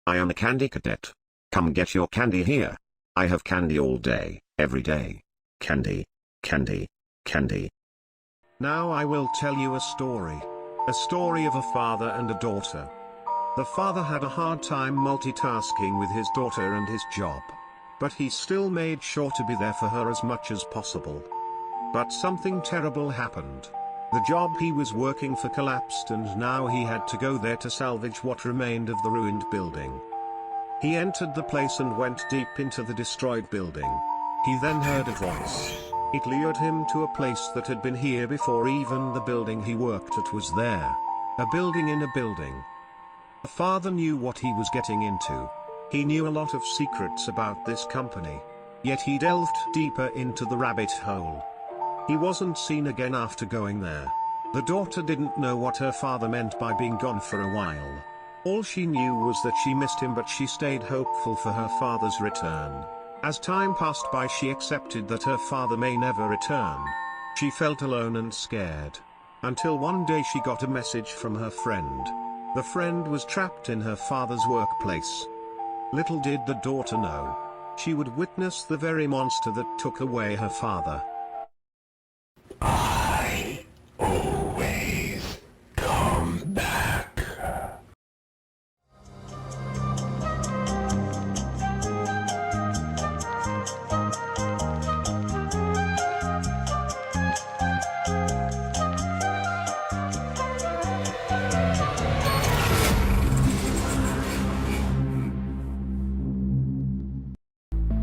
I am a candy cadet. Come get your candy here. I have candy all day, every day. Candy, candy, candy. Now I will tell you a story. A story of a father and a daughter. The father had a hard time multitasking with his daughter and his job. But he still made sure to be there for her as much as possible. But something terrible happened. The job he was working for collapsed and now he had to go there to salvage what remained of the ruined building. He entered the place and went deep into the destroyed building. He then heard a voice. It lured him to a place that had been here before even the building he worked at was there. A building in a building. The father knew what he was getting into. He knew a lot of secrets about this company. Yet he delved deeper into the rabbit hole. He wasn't seen again after going there. The daughter didn't know what her father meant by being gone for a while. All she knew was that she missed him, but she stayed hopeful for her father's return. As time passed by, she accepted that her father may never return. She felt alone and scared. Until one day she got a message from her friend. The friend was trapped in her father's workplace. Little did the daughter know. She would witness the very monster that took away her father. I always come back.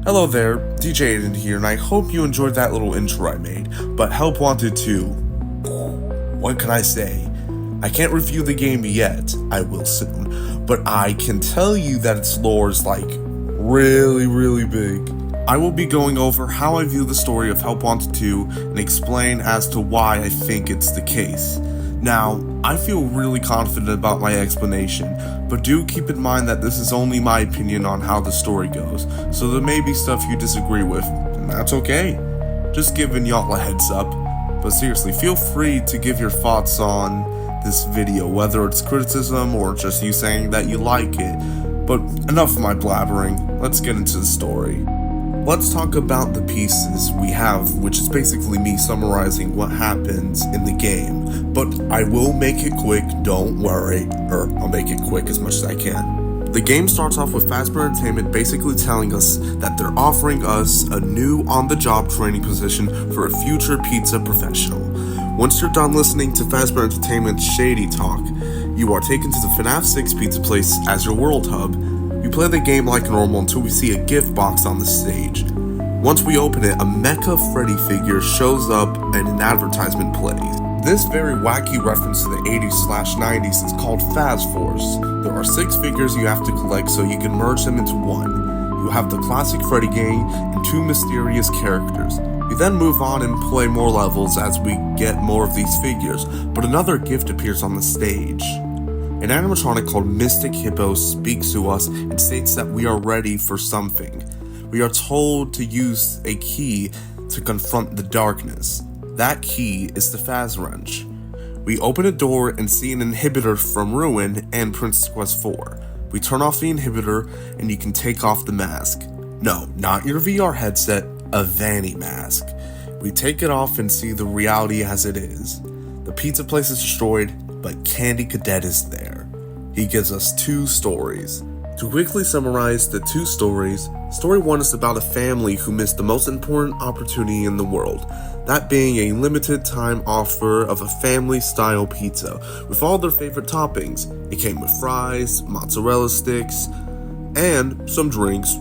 Hello there, DJ Aiden here, and I hope you enjoyed that little intro I made, but help wanted to. What can I say? I can't review the game yet, I will soon, but I can tell you that its lore is like really big. I will be going over how I view the story of Help Wanted 2 and explain as to why I think it's the case. Now, I feel really confident about my explanation, but do keep in mind that this is only my opinion on how the story goes, so there may be stuff you disagree with, and that's okay. Just giving y'all a heads up. But seriously, feel free to give your thoughts on this video, whether it's criticism or just you saying that you like it. But enough of my blabbering, let's get into the story. Let's talk about the pieces we have, which is basically me summarizing what happens in the game. But I will make it quick, don't worry, or I'll make it quick as much as I can. The game starts off with Fazbear Entertainment basically telling us that they're offering us a new on-the-job training position for a future pizza professional. Once you're done listening to Fazbear Entertainment's shady talk, you are taken to the FNaF 6 pizza place as your world hub. You play the game like normal until we see a gift box on the stage. Once we open it, a Mecha Freddy figure shows up and an advertisement plays. This very wacky reference to the 80s/90s is called Faz Force. There are 6 figures you have to collect so you can merge them into one. You have the classic Freddy gang and 2 mysterious characters. We then move on and play more levels as we get more of these figures, but another gift appears on the stage. An animatronic called Mystic Hippo speaks to us and states that we are ready for something. We are told to use a key to confront the darkness. That key is the Faz Wrench. We open a door and see an inhibitor from Ruin and Princess Quest 4. We turn off the inhibitor and you can take off the mask. No, not your VR headset, a Vanny mask. We take it off and see the reality as it is. The pizza place is destroyed, but Candy Cadet is there. He gives us 2 stories. To quickly summarize the 2 stories, story 1 is about a family who missed the most important opportunity in the world, that being a limited time offer of a family-style pizza with all their favorite toppings. It came with fries, mozzarella sticks, and some drinks.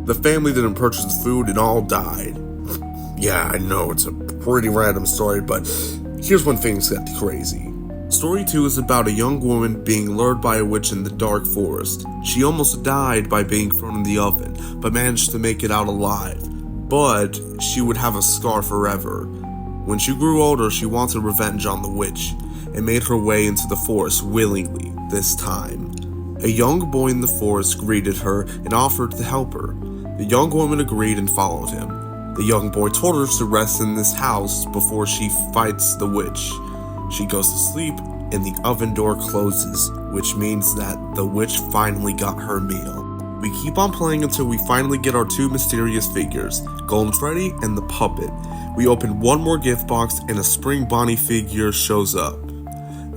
The family didn't purchase the food and all died. Yeah, I know, it's a pretty random story, but here's when things get crazy. Story 2 is about a young woman being lured by a witch in the dark forest. She almost died by being thrown in the oven, but managed to make it out alive. But she would have a scar forever. When she grew older, she wanted revenge on the witch, and made her way into the forest willingly, this time. A young boy in the forest greeted her and offered to help her. The young woman agreed and followed him. The young boy told her to rest in this house before she fights the witch. She goes to sleep, and the oven door closes which means that the witch finally got her meal. We keep on playing until we finally get our two mysterious figures, Golden Freddy and the puppet. We open one more gift box and a Spring Bonnie figure shows up.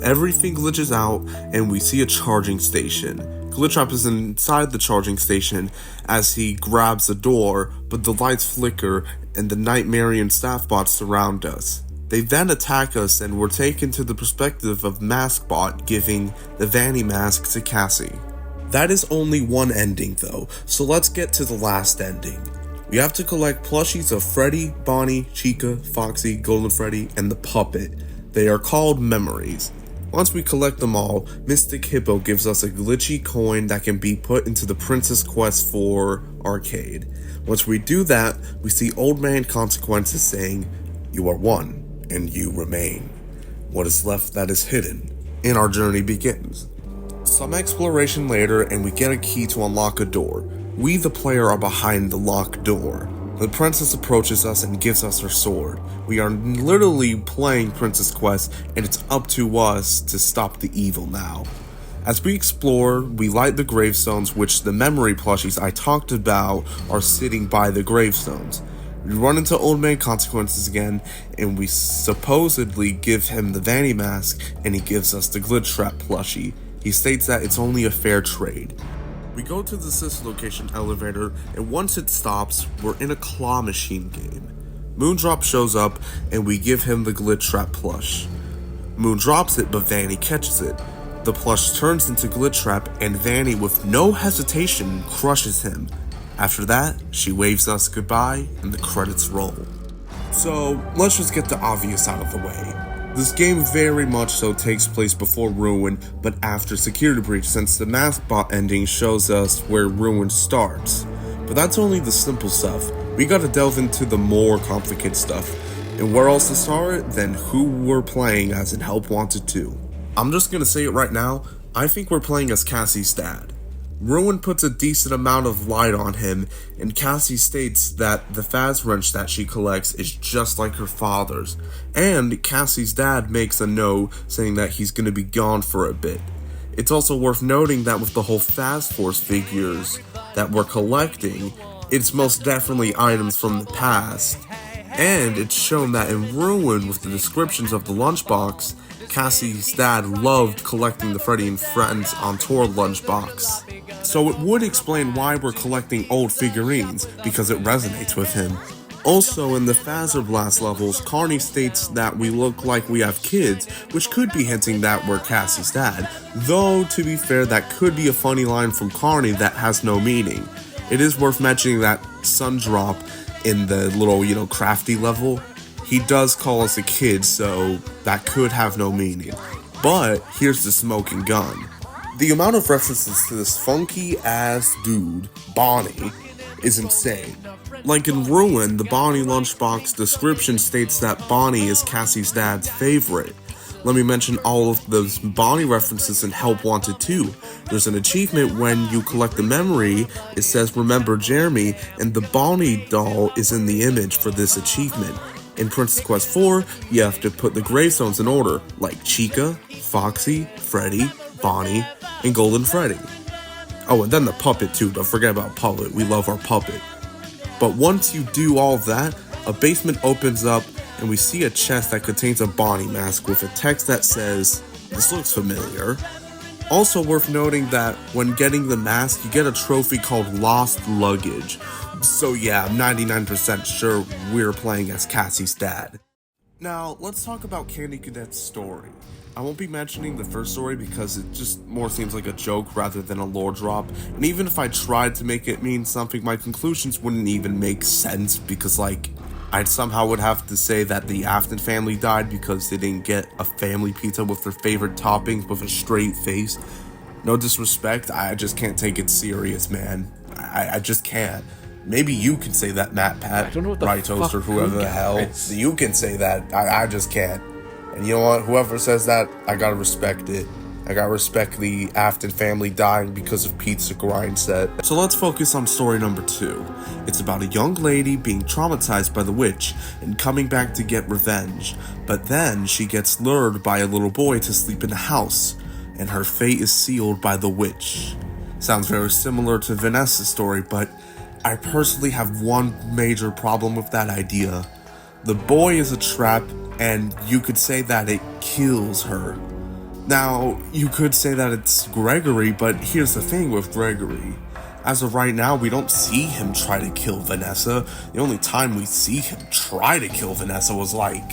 Everything glitches out and we see a charging station. Glitchtrap is inside the charging station as he grabs the door, but the lights flicker and the Nightmarian staff bots surround us. They then attack us and we're taken to the perspective of Maskbot giving the Vanny mask to Cassie. That is only one ending though, so let's get to the last ending. We have to collect plushies of Freddy, Bonnie, Chica, Foxy, Golden Freddy, and the puppet. They are called memories. Once we collect them all, Mystic Hippo gives us a glitchy coin that can be put into the Princess Quest 4 arcade. Once we do that, we see Old Man Consequences saying, "You are one, and you remain. What is left that is hidden?" And our journey begins. Some exploration later and we get a key to unlock a door. We the player are behind the locked door. The princess approaches us and gives us her sword. We are literally playing Princess Quest and it's up to us to stop the evil now. As we explore, we light the gravestones, which the memory plushies I talked about are sitting by the gravestones. We run into Old Man Consequences again, and we supposedly give him the Vanny mask, and he gives us the glitchtrap plushie. He states that it's only a fair trade. We go to the sister location elevator, and once it stops, we're in a claw machine game. Moondrop shows up, and we give him the glitchtrap plush. Moon drops it, but Vanny catches it. The plush turns into glitchtrap, and Vanny, with no hesitation, crushes him. After that, she waves us goodbye, and the credits roll. So, let's just get the obvious out of the way. This game very much so takes place before Ruin, but after Security Breach, since the Maskbot ending shows us where Ruin starts. But that's only the simple stuff. We gotta delve into the more complicated stuff. And where else to start than who we're playing as in Help Wanted 2. I'm just gonna say it right now, I think we're playing as Cassie's dad. Ruin puts a decent amount of light on him, and Cassie states that the Faz wrench that she collects is just like her father's, and Cassie's dad makes a note saying that he's going to be gone for a bit. It's also worth noting that with the whole Faz Force figures that we're collecting, it's most definitely items from the past, and it's shown that in Ruin with the descriptions of the lunchbox, Cassie's dad loved collecting the Freddy and Friends on Tour lunchbox. So it would explain why we're collecting old figurines, because it resonates with him. Also, in the Phaser Blast levels, Carney states that we look like we have kids, which could be hinting that we're Cassie's dad, though to be fair, that could be a funny line from Carney that has no meaning. It is worth mentioning that Sundrop in the little, crafty level, he does call us a kid, so that could have no meaning. But here's the smoking gun. The amount of references to this funky ass dude, Bonnie, is insane. Like in Ruin, the Bonnie lunchbox description states that Bonnie is Cassie's dad's favorite. Let me mention all of those Bonnie references in Help Wanted 2. There's an achievement when you collect the memory, it says remember Jeremy, and the Bonnie doll is in the image for this achievement. In Princess Quest 4, you have to put the gravestones in order, like Chica, Foxy, Freddy, Bonnie, and Golden Freddy. Oh, and then the puppet too, don't forget about Puppet, we love our puppet. But once you do all that, a basement opens up and we see a chest that contains a Bonnie mask with a text that says, "This looks familiar." Also worth noting that when getting the mask, you get a trophy called Lost Luggage. So yeah, I'm 99% sure we're playing as Cassie's dad. Now, let's talk about Candy Cadet's story. I won't be mentioning the first story because it just more seems like a joke rather than a lore drop, and even if I tried to make it mean something, my conclusions wouldn't even make sense because, I somehow would have to say that the Afton family died because they didn't get a family pizza with their favorite toppings with a straight face. No disrespect, I just can't take it serious, man. I just can't. Maybe you can say that, Matt Pat, Rightos, or whoever the hell. You can say that. I just can't. And you know what? Whoever says that, I gotta respect it. I gotta respect the Afton family dying because of pizza grind set. So let's focus on story number 2. It's about a young lady being traumatized by the witch and coming back to get revenge. But then she gets lured by a little boy to sleep in the house. and her fate is sealed by the witch. Sounds very similar to Vanessa's story, but I personally have one major problem with that idea. The boy is a trap, and you could say that it kills her. Now, you could say that it's Gregory, but here's the thing with Gregory. As of right now, we don't see him try to kill Vanessa. The only time we see him try to kill Vanessa was like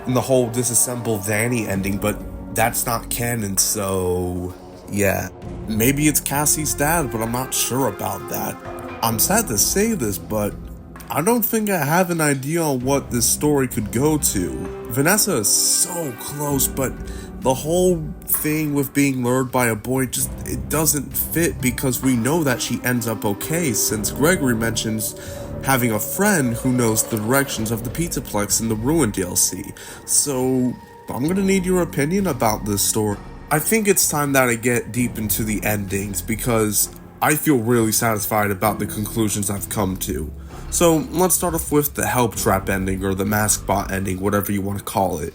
in the whole disassemble Vanny ending, but that's not canon, so yeah. Maybe it's Cassie's dad, but I'm not sure about that. I'm sad to say this, but I don't think I have an idea on what this story could go to. Vanessa is so close, but the whole thing with being lured by a boy it doesn't fit, because we know that she ends up okay, since Gregory mentions having a friend who knows the directions of the Pizzaplex in the Ruin DLC. So I'm gonna need your opinion about this story. I think it's time that I get deep into the endings, because I feel really satisfied about the conclusions I've come to. So let's start off with the Help Trap ending, or the Mask Bot ending, whatever you want to call it.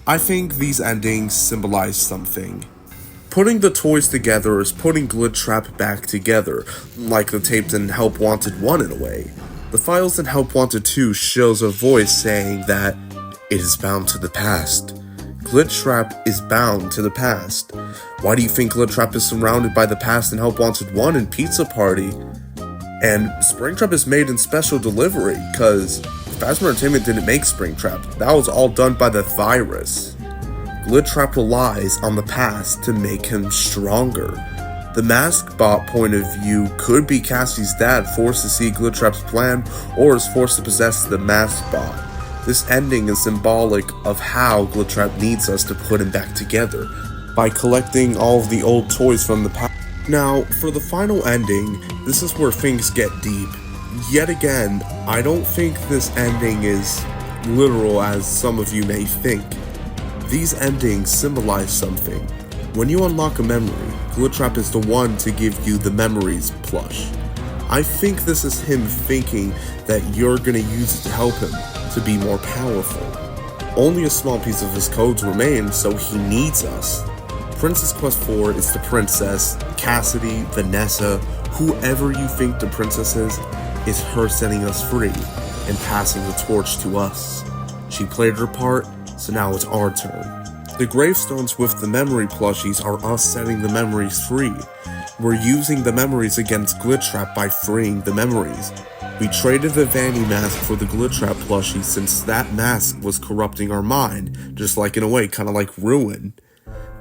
I think these endings symbolize something. Putting the toys together is putting Glitchtrap back together, like the tapes in Help Wanted 1 in a way. The files in Help Wanted 2 shows a voice saying that it is bound to the past. Glitchtrap is bound to the past. Why do you think Glitchtrap is surrounded by the past in Help Wanted 1 and Pizza Party? And Springtrap is made in special delivery, because Phasma Entertainment didn't make Springtrap. That was all done by the virus. Glitchtrap relies on the past to make him stronger. The Mask Bot point of view could be Cassie's dad forced to see Glitchtrap's plan, or is forced to possess the Mask Bot. This ending is symbolic of how Glitchtrap needs us to put him back together, by collecting all of the old toys from the past. Now, for the final ending, this is where things get deep. Yet again, I don't think this ending is literal as some of you may think. These endings symbolize something. When you unlock a memory, Glitchtrap is the one to give you the memories plush. I think this is him thinking that you're gonna use it to help him to be more powerful. Only a small piece of his codes remains, so he needs us. Princess Quest 4 is the princess, Cassidy, Vanessa, whoever you think the princess is her setting us free and passing the torch to us. She played her part, so now it's our turn. The gravestones with the memory plushies are us setting the memories free. We're using the memories against Glitchtrap by freeing the memories. We traded the Vanny mask for the Glitchtrap plushie since that mask was corrupting our mind, just like in a way, kinda like Ruin.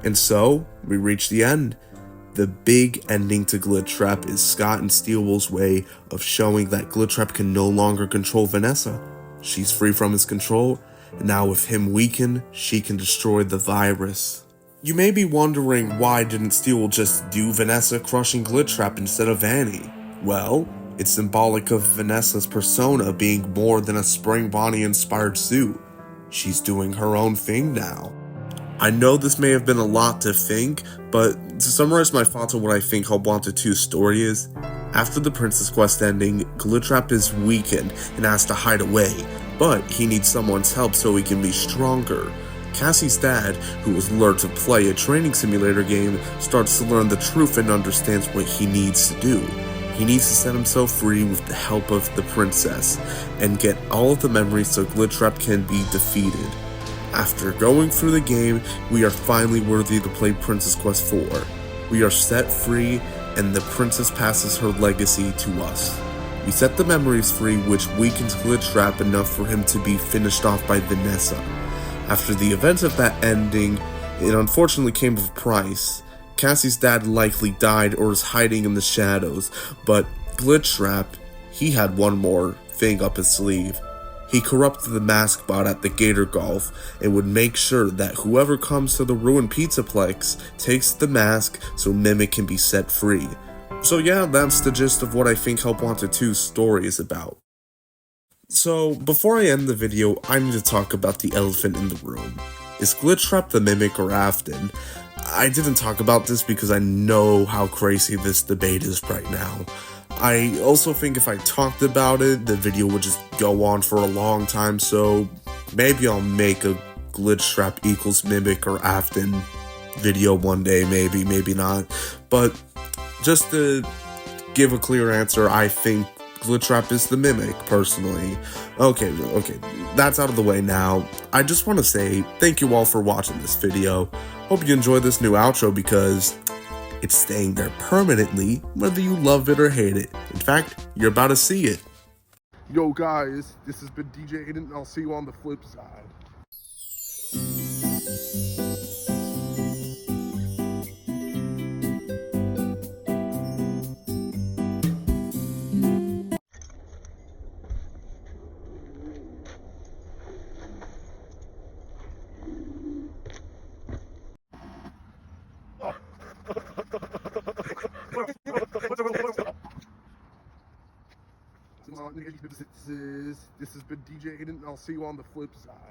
And so, we reach the end. The big ending to Glitchtrap is Scott and Steelwool's way of showing that Glitchtrap can no longer control Vanessa. She's free from his control, and now with him weakened, she can destroy the virus. You may be wondering, why didn't Steelwool just do Vanessa crushing Glitchtrap instead of Vanny? Well, it's symbolic of Vanessa's persona being more than a Spring Bonnie inspired suit. She's doing her own thing now. I know this may have been a lot to think, but to summarize my thoughts on what I think Help Wanted 2's story is, after the Princess Quest ending, Glitchtrap is weakened and has to hide away, but he needs someone's help so he can be stronger. Cassie's dad, who was lured to play a training simulator game, starts to learn the truth and understands what he needs to do. He needs to set himself free with the help of the princess, and get all of the memories so Glitchtrap can be defeated. After going through the game, we are finally worthy to play Princess Quest 4. We are set free, and the princess passes her legacy to us. We set the memories free, which weakens Glitchtrap enough for him to be finished off by Vanessa. After the events of that ending, it unfortunately came with a price. Cassie's dad likely died or is hiding in the shadows, but Glitchtrap, he had one more thing up his sleeve. He corrupted the Mask Bot at the Gator Golf and would make sure that whoever comes to the Ruined Pizzaplex takes the mask so Mimic can be set free. So yeah, that's the gist of what I think Help Wanted 2's story is about. So, before I end the video, I need to talk about the elephant in the room. Is Glitchtrap the Mimic or Afton? I didn't talk about this because I know how crazy this debate is right now. I also think if I talked about it, the video would just go on for a long time, so maybe I'll make a Glitchtrap equals Mimic or Afton video one day, maybe not. But just to give a clear answer, I think glitchtrap is the mimic, personally. Okay, that's out of the way now. I just want to say thank you all for watching this video. Hope you enjoy this new outro because it's staying there permanently, whether you love it or hate it. In fact, you're about to see it. Yo guys, this has been DJ Aiden, and I'll see you on the flip side. This has been DJ Aiden, and I'll see you on the flip side.